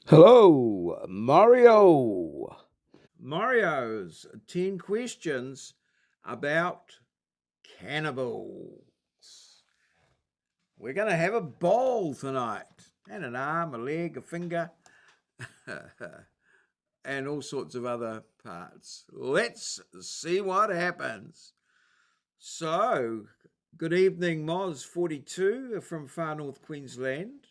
Hello, Mario. Mario's 10 questions about cannibals. We're going to have a ball tonight, and an arm, a leg, a finger, and all sorts of other parts. Let's see what happens. So, good evening, Moz42 from far north Queensland.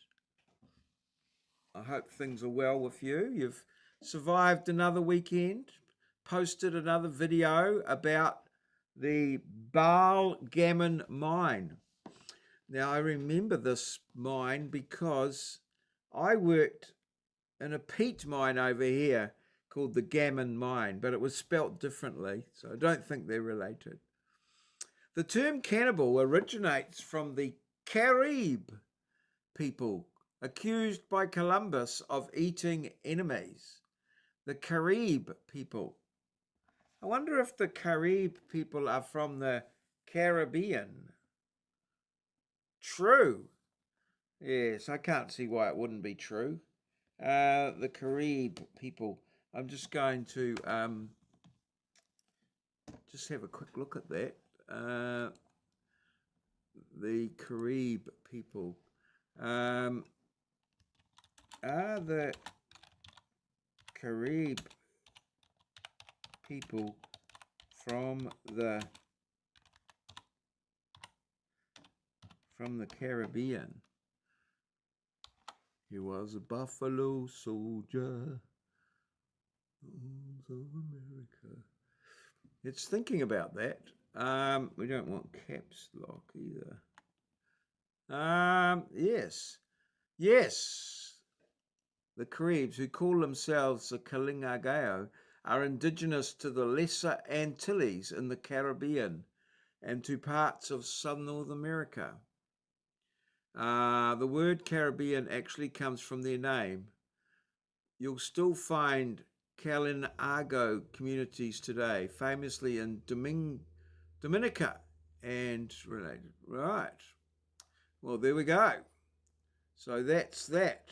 I hope things are well with you. You've survived another weekend, posted another video about the Gammon mine. Now, I remember this mine because I worked in a peat mine over here called the Gammon mine, but it was spelt differently, so I don't think they're related. The term cannibal originates from the Carib people accused by Columbus of eating enemies. The Carib people. I wonder if the Carib people are from the Caribbean. True. Yes, I can't see why it wouldn't be true. The Carib people. I'm just going to just have a quick look at that. The Carib people. Are the Carib people from the Caribbean? He was a buffalo soldier of America. It's thinking about that. We don't want caps lock either. Yes. The Caribs, who call themselves the Kalingagao, are indigenous to the Lesser Antilles in the Caribbean and to parts of Southern North America. The word Caribbean actually comes from their name. You'll still find Kalinago communities today, famously in Dominica and related. Right. Well, there we go. So that's that.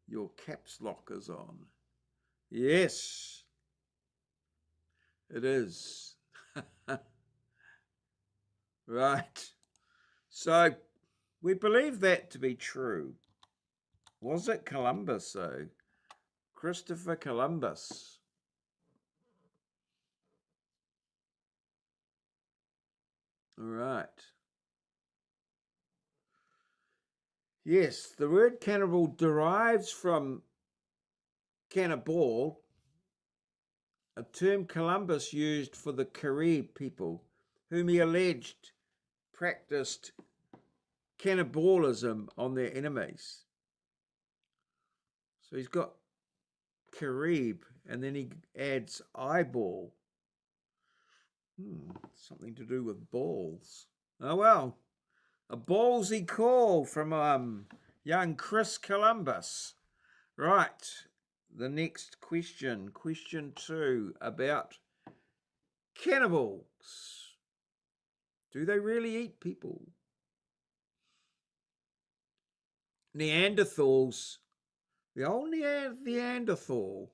Your caps lock is on. Yes, it is. Right. So we believe that to be true. Was it Columbus, though? Christopher Columbus. All right. Yes, the word cannibal derives from cannibal, a term Columbus used for the Carib people, whom he alleged practiced cannibalism on their enemies. So he's got Carib, and then he adds eyeball. Something to do with balls. Oh well, a ballsy call from young Chris Columbus. Right, the next question, question 2, about cannibals. Do they really eat people? Neanderthals, the old Neanderthal,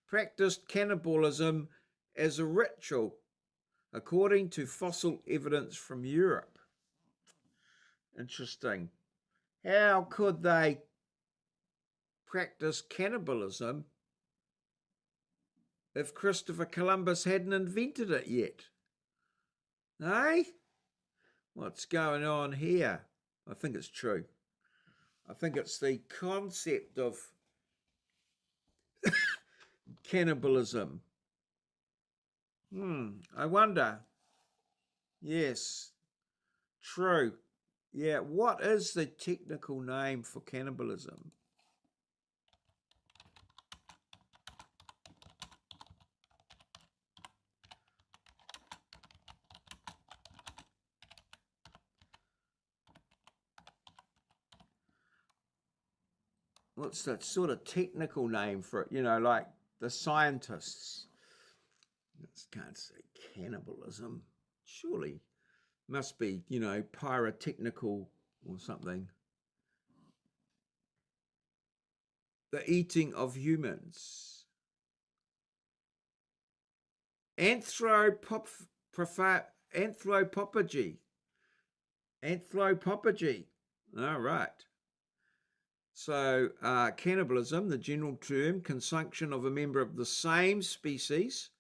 practiced cannibalism as a ritual, according to fossil evidence from Europe. Interesting. How could they practice cannibalism if Christopher Columbus hadn't invented it yet? Eh? What's going on here? I think it's true. I think it's the concept of cannibalism. I wonder. Yes, true. Yeah, what is the technical name for cannibalism? What's that sort of technical name for it? You know, like the scientists. Can't say cannibalism. Surely must be, you know, pyrotechnical or something. the eating of humans. Anthropophagy. Anthropophagy. All right. So, cannibalism, the general term, consumption of a member of the same species,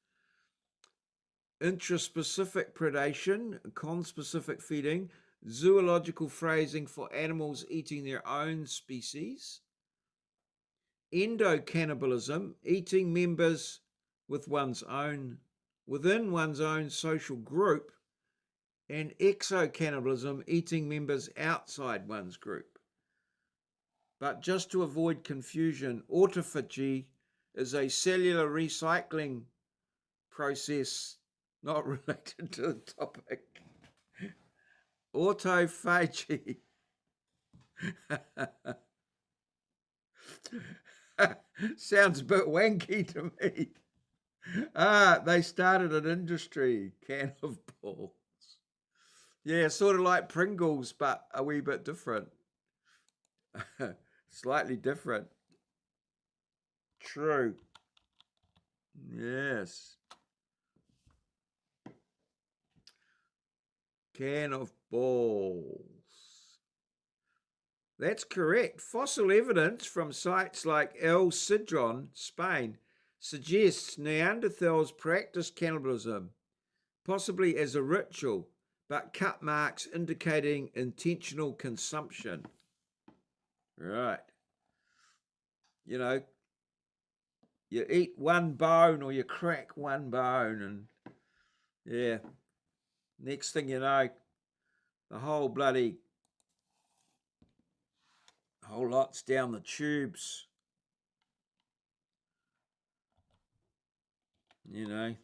intraspecific predation, conspecific feeding, zoological phrasing for animals eating their own species, endocannibalism, eating members within one's own social group, and exocannibalism, eating members outside one's group. But just to avoid confusion, autophagy is a cellular recycling process not related to the topic. Autophagy. Sounds a bit wanky to me. They started an industry, cannibals. Yeah, sort of like Pringles, but a wee bit different. Slightly different. True. Yes. Can of balls. That's correct. Fossil evidence from sites like El Sidron, Spain, suggests Neanderthals practiced cannibalism, possibly as a ritual, but cut marks indicating intentional consumption. Right. You know, you eat one bone or you crack one bone, and yeah, next thing you know, the whole lot's down the tubes. You know,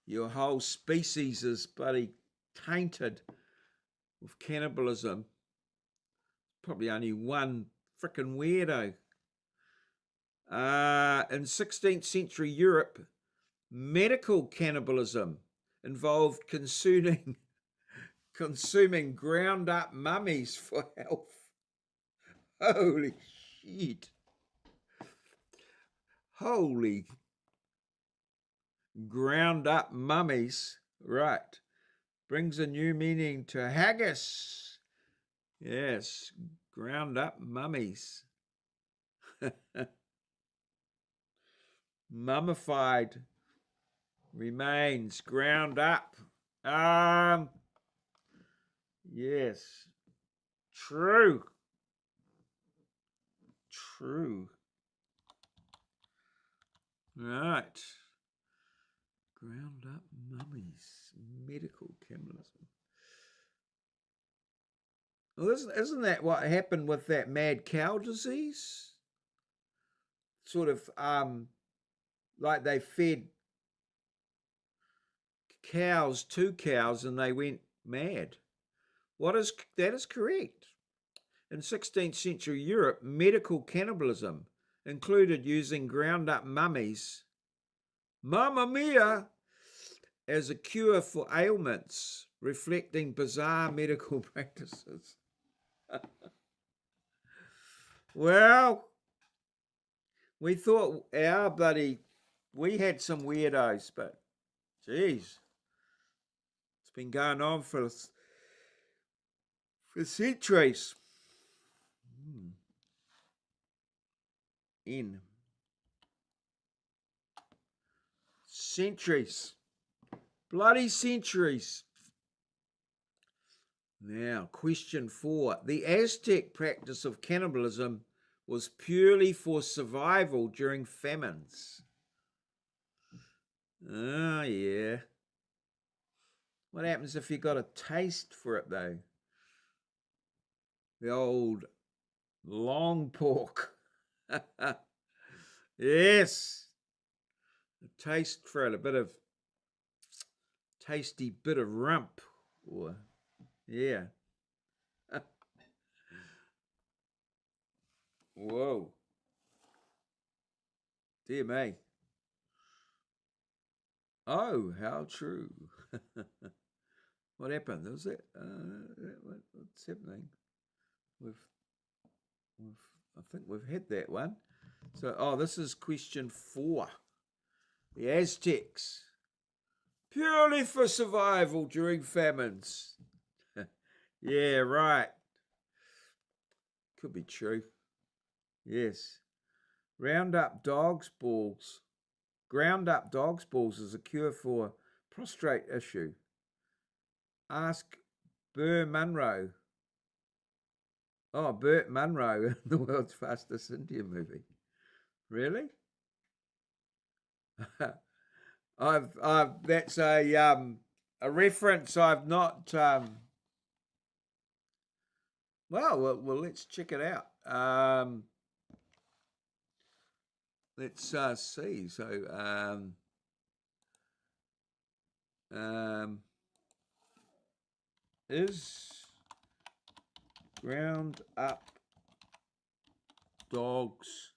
your whole species is bloody tainted with cannibalism. Probably only one frickin' weirdo. In 16th century Europe, medical cannibalism involved consuming ground up mummies for health. Holy shit. Holy ground up mummies. Right. Brings a new meaning to haggis. Yes, ground up mummies. Mummified remains, ground up. Yes. True. Right. Ground up mummies. Medical cannibalism. Well, isn't that what happened with that mad cow disease? Sort of like they fed two cows and they went mad. That is correct. In 16th century Europe, medical cannibalism included using ground up mummies, mamma mia, as a cure for ailments, reflecting bizarre medical practices. Well, we thought we had some weirdos, but geez, it's been going on for centuries. In centuries. Bloody centuries. Now, question 4. The Aztec practice of cannibalism was purely for survival during famines. Oh, yeah. What happens if you got a taste for it, though? The old long pork. Yes. A taste for it, a bit of tasty bit of rump. Or, yeah. Whoa. Dear me. Oh, how true. What happened? Was it? What's happening with I think we've had that one. So, oh, this is question 4. The Aztecs, purely for survival during famines. Yeah, right. Could be true. Yes. Ground up dog's balls is a cure for prostrate issue. Ask Burr Munro. Oh, Burt Munro, the world's fastest Indian movie. Really? I've that's a reference I've not. Well, let's check it out. Let's see. So, is ground up dogs'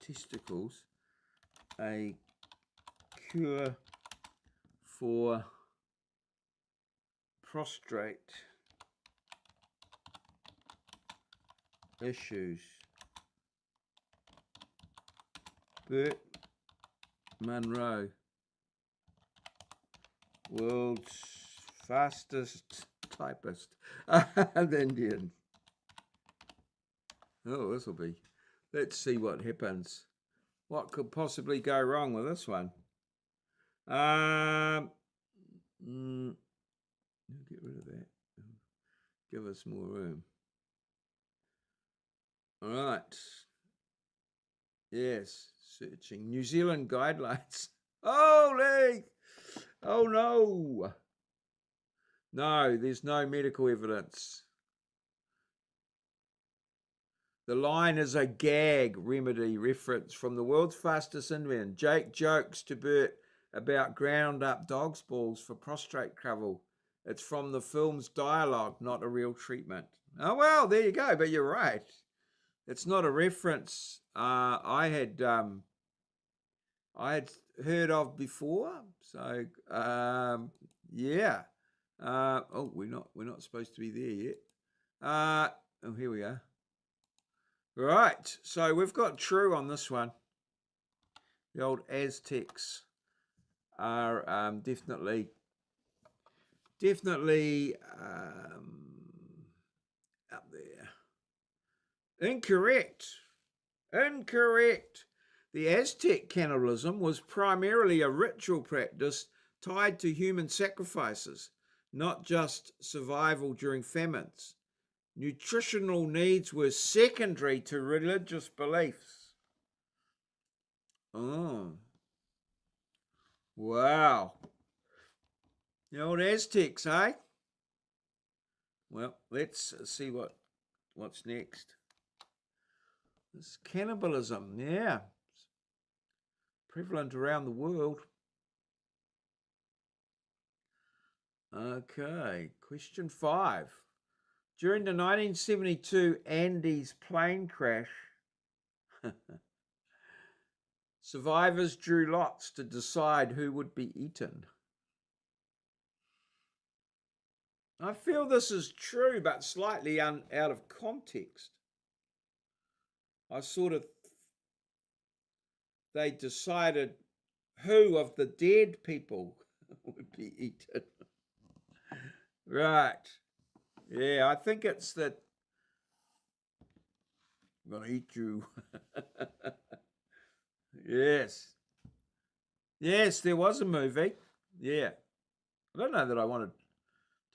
testicles a cure for prostrate issues? Burt Munro, world's fastest typist. The Indian. Oh, this will be. Let's see what happens. What could possibly go wrong with this one? Get rid of that. Give us more room. All right. Yes, searching. New Zealand guidelines. Holy! Oh no! No, there's no medical evidence. The line is a gag remedy reference from the world's fastest Indian. Jake jokes to Bert about ground up dog's balls for prostrate trouble. It's from the film's dialogue, not a real treatment. Oh, well, there you go. But you're right. It's not a reference I had heard of before. So yeah. Oh, we're not supposed to be there yet. Oh, here we are. Right. So we've got true on this one. The old Aztecs are definitely up there. Incorrect. The Aztec cannibalism was primarily a ritual practice tied to human sacrifices, not just survival during famines. Nutritional needs were secondary to religious beliefs. Oh. Wow. The old Aztecs, eh? Well, let's see what's next. This cannibalism, yeah. It's prevalent around the world. Okay, question 5. During the 1972 Andes plane crash, survivors drew lots to decide who would be eaten. I feel this is true, but slightly out of context. They decided who of the dead people would be eaten. Right. Yeah, I think it's that I'm going to eat you. Yes. Yes, there was a movie. Yeah. I don't know that I wanted to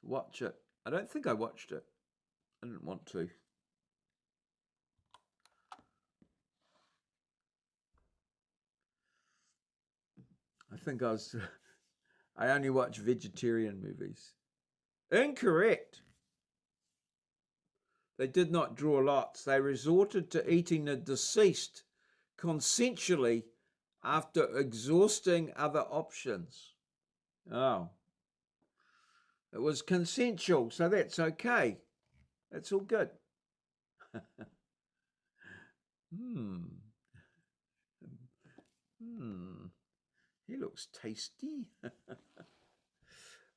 watch it. I don't think I watched it. I didn't want to. I think I only watch vegetarian movies. Incorrect. They did not draw lots. They resorted to eating the deceased consensually after exhausting other options. Oh. It was consensual, so that's okay. That's all good. He looks tasty.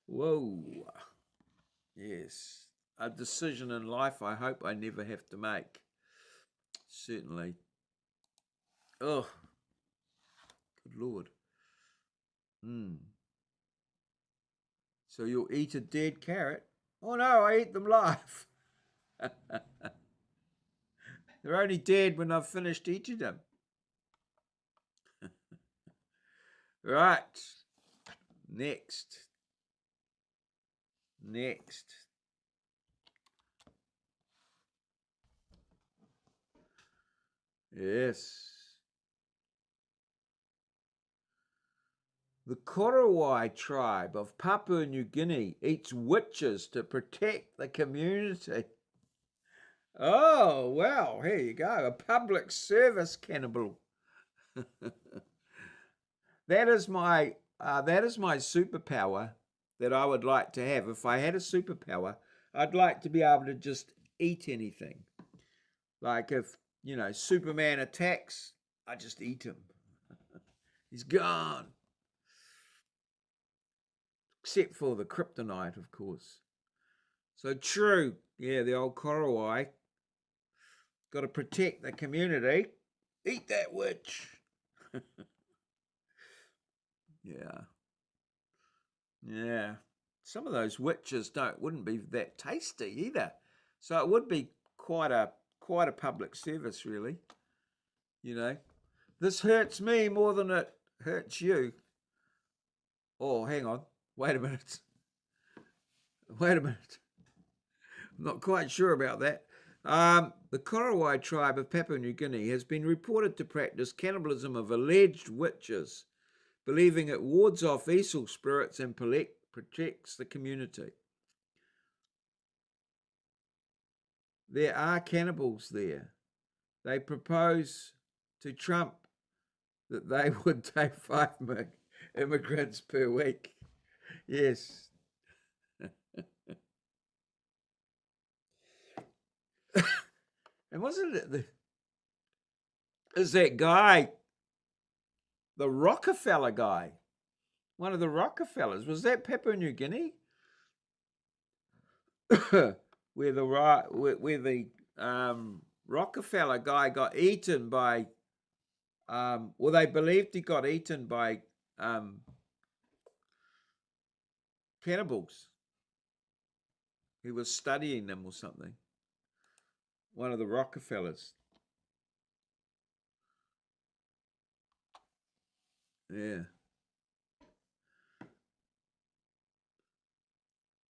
Whoa. Yes. a decision in life I hope I never have to make. Certainly. Oh, good Lord. So you'll eat a dead carrot? Oh no, I eat them live. They're only dead when I've finished eating them. Right. Next. Yes. The Korowai tribe of Papua New Guinea eats witches to protect the community. Oh, well, here you go. A public service cannibal. That is my superpower that I would like to have. If I had a superpower, I'd like to be able to just eat anything. Like if, Superman attacks, I just eat him. He's gone. Except for the kryptonite, of course. So true. Yeah, the old Korowai. Got to protect the community. Eat that witch. Yeah. Yeah. Some of those witches wouldn't be that tasty either. So it would be quite a public service, really. This hurts me more than it hurts you. Oh, hang on. Wait a minute. I'm not quite sure about that. The Korowai tribe of Papua New Guinea has been reported to practice cannibalism of alleged witches, believing it wards off evil spirits and protects the community. There are cannibals there. They propose to Trump that they would take 5 immigrants per week. Yes. And wasn't it is that guy, the Rockefeller guy, one of the Rockefellers, was that Papua New Guinea? where the Rockefeller guy got eaten by, they believed he got eaten by cannibals. He was studying them or something. One of the Rockefellers. Yeah.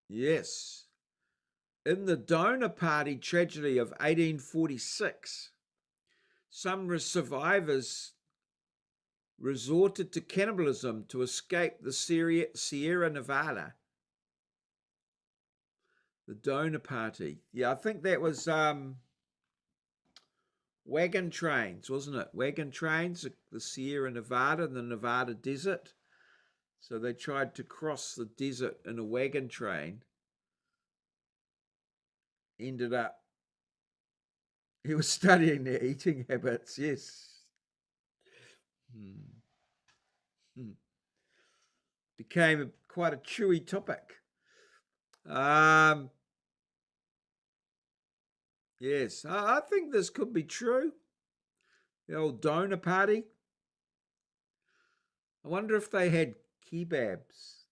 Yes. In the donor party tragedy of 1846, some survivors resorted to cannibalism to escape the Sierra Nevada. The donor party. Yeah, I think that was wagon trains, wasn't it? Wagon trains, the Sierra Nevada and the Nevada desert. So they tried to cross the desert in a wagon train. Ended up, he was studying their eating habits, yes. Became quite a chewy topic. Yes, I think this could be true. The old donor party. I wonder if they had kebabs.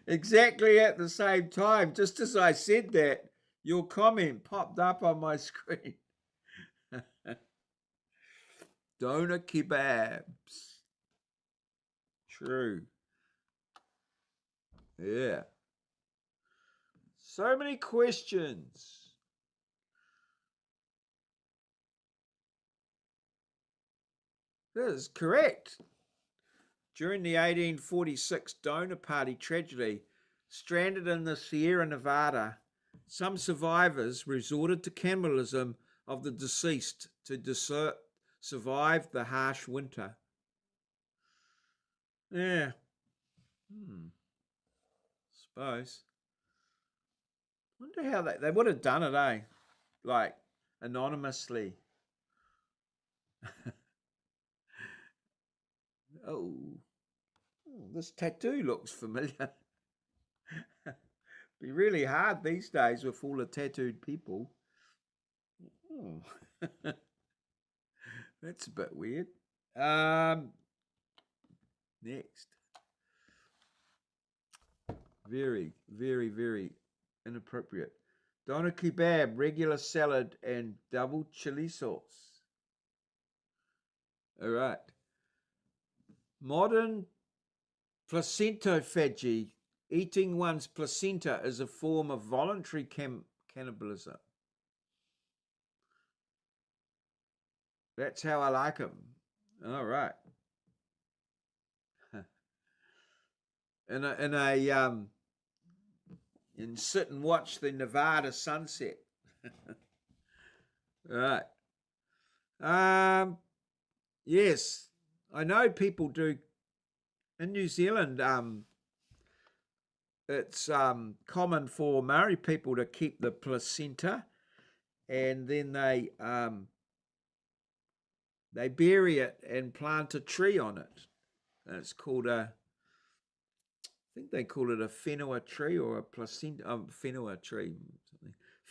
Exactly at the same time, just as I said that, your comment popped up on my screen. Donor kebabs. True. Yeah. So many questions. This is correct. During the 1846 donor party tragedy, stranded in the Sierra Nevada, some survivors resorted to cannibalism of the deceased to survive the harsh winter. Yeah. Suppose. Wonder how they would have done it, eh? Like, anonymously. Oh. This tattoo looks familiar. Be really hard these days with all the tattooed people. Oh, that's a bit weird. Next. Very, very, very inappropriate. Doner kebab, regular salad, and double chili sauce. All right. Modern placentophagy. Eating one's placenta is a form of voluntary cannibalism. That's how I like them. All right. And sit and watch the Nevada sunset. Right. Yes, I know people do in New Zealand. It's common for Maori people to keep the placenta, and then they bury it and plant a tree on it. And it's called I think they call it a whenua tree or a placenta, whenua tree.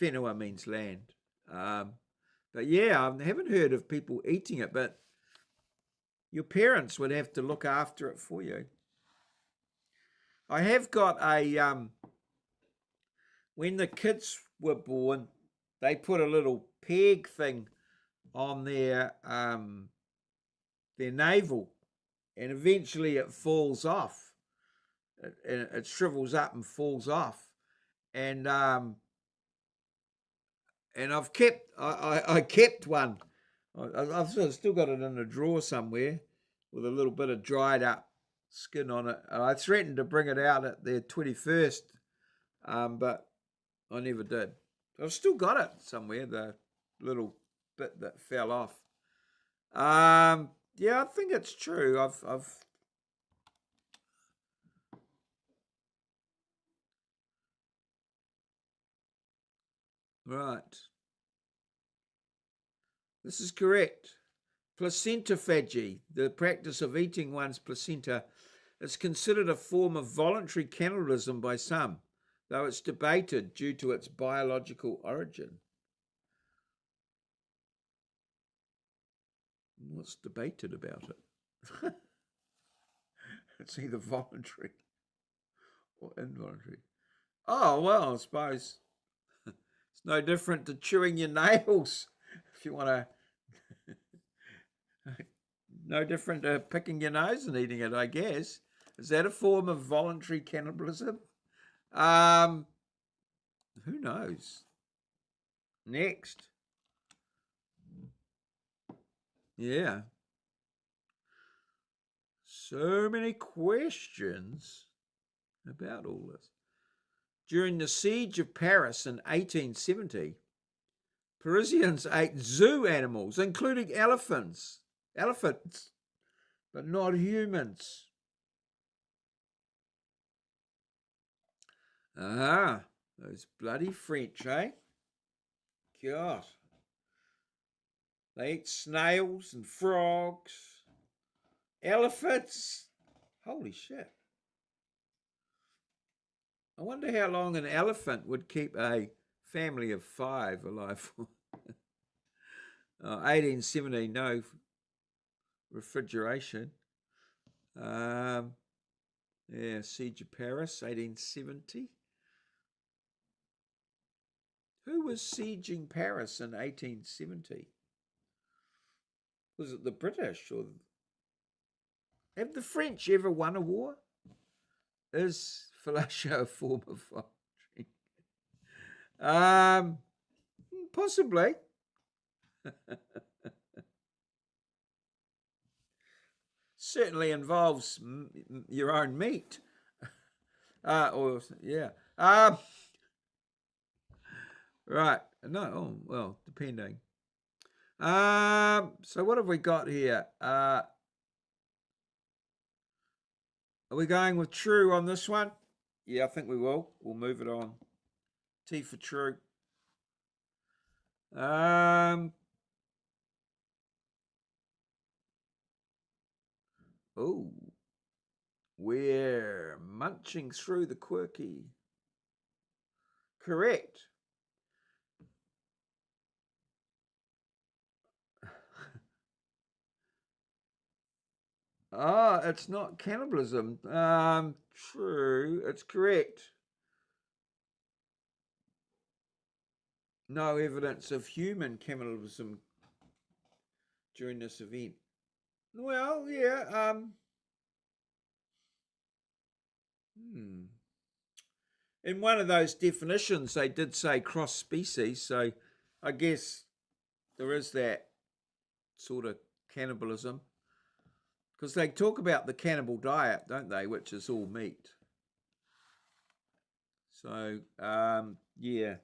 Whenua means land. But yeah, I haven't heard of people eating it, but your parents would have to look after it for you. I have got when the kids were born, they put a little peg thing on their navel, and eventually it falls off. It shrivels up and falls off, and I've kept I kept one. I've still got it in a drawer somewhere with a little bit of dried up skin on it. I threatened to bring it out at their 21st, but I never did. I've still got it somewhere, the little bit that fell off. Yeah, I think it's true. I've right. This is correct. Placentophagy, the practice of eating one's placenta, is considered a form of voluntary cannibalism by some, though it's debated due to its biological origin. What's debated about it? It's either voluntary or involuntary. Oh, well, I suppose it's no different to chewing your nails if you want to. No different to picking your nose and eating it, I guess. Is that a form of voluntary cannibalism? Who knows? Next. Yeah. So many questions about all this. During the siege of Paris in 1870, Parisians ate zoo animals, including elephants, but not humans. Ah, those bloody French, eh? God. They eat snails and frogs, elephants. Holy shit. I wonder how long an elephant would keep a family of 5 alive for. 1870, no refrigeration. Yeah, Siege of Paris, 1870. Who was sieging Paris in 1870? Was it the British or have the French ever won a war? Is fellatio a form of voluntary? Possibly. Certainly involves your own meat. Or yeah. Right. No. Oh, well, depending. So what have we got here? Are we going with true on this one? Yeah, I think we will. We'll move it on. T for true. Oh, We're munching through the quirky. Correct. Ah, it's not cannibalism. True. It's correct. No evidence of human cannibalism during this event. Well, yeah. In one of those definitions, they did say cross species, so I guess there is that sort of cannibalism. Because they talk about the cannibal diet, don't they, which is all meat. So, yeah,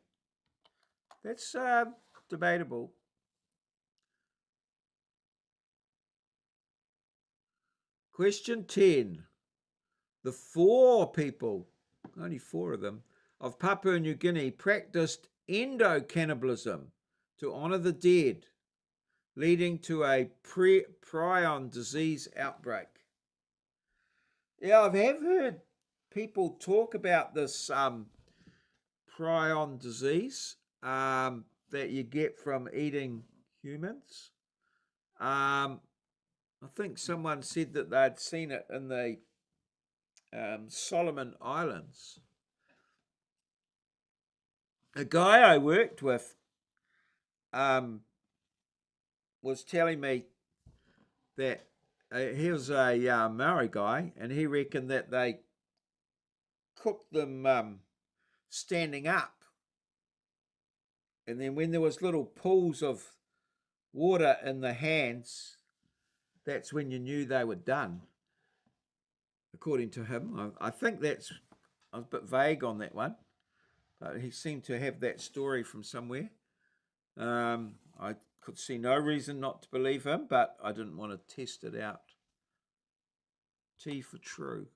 that's debatable. Question 10. The 4 people, only 4 of them, of Papua New Guinea practiced endo-cannibalism to honour the dead, leading to a prion disease outbreak. Yeah, I have heard people talk about this prion disease that you get from eating humans. I think someone said that they'd seen it in the Solomon Islands. A guy I worked with was telling me that he was a Maori guy, and he reckoned that they cooked them standing up. And then when there was little pools of water in the hands, that's when you knew they were done, according to him. I think I was a bit vague on that one, but he seemed to have that story from somewhere. I could see no reason not to believe him, but I didn't want to test it out. T for true.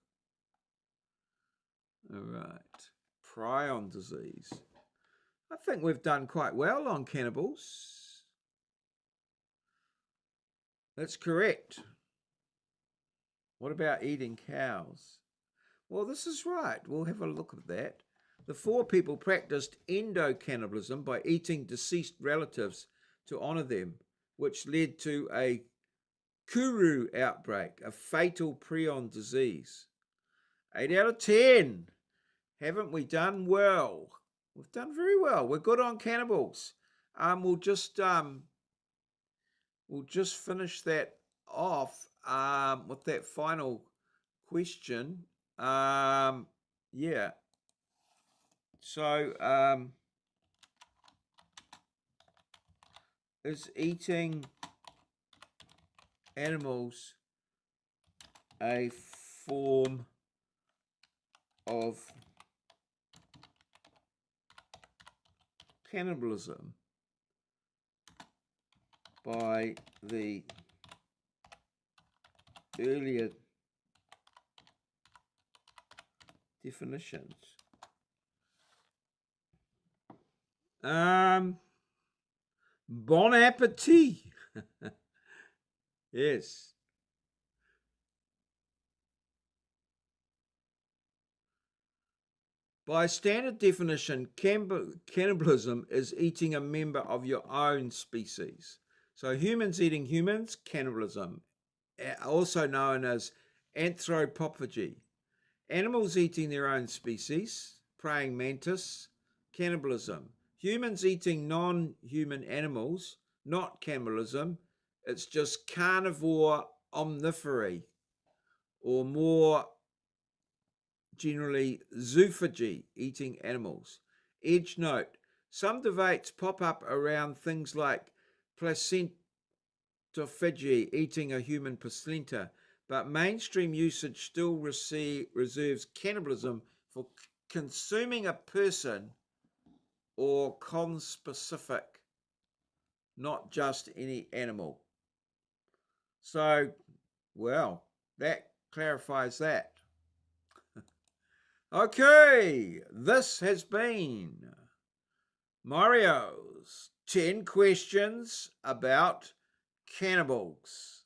All right. Prion disease. I think we've done quite well on cannibals. That's correct. What about eating cows? Well, this is right. We'll have a look at that. The 4 people practiced endo-cannibalism by eating deceased relatives to honour them, which led to a kuru outbreak, a fatal prion disease. 8 out of 10. Haven't we done well? We've done very well. We're good on cannibals. We'll just finish that off with that final question. Yeah. So, is eating animals a form of cannibalism by the earlier definitions? Bon appetit. Yes. By standard definition, cannibalism is eating a member of your own species. So humans eating humans, cannibalism, also known as anthropophagy. Animals eating their own species, praying mantis, cannibalism. Humans eating non-human animals, not cannibalism. It's just carnivore omnivory, or more generally zoophagy, eating animals. Edge note, some debates pop up around things like placentophagy, eating a human placenta, but mainstream usage still reserves cannibalism for consuming a person or conspecific, not just any animal. So, well, that clarifies that. Okay, this has been Maurieo's 10 questions about cannibals.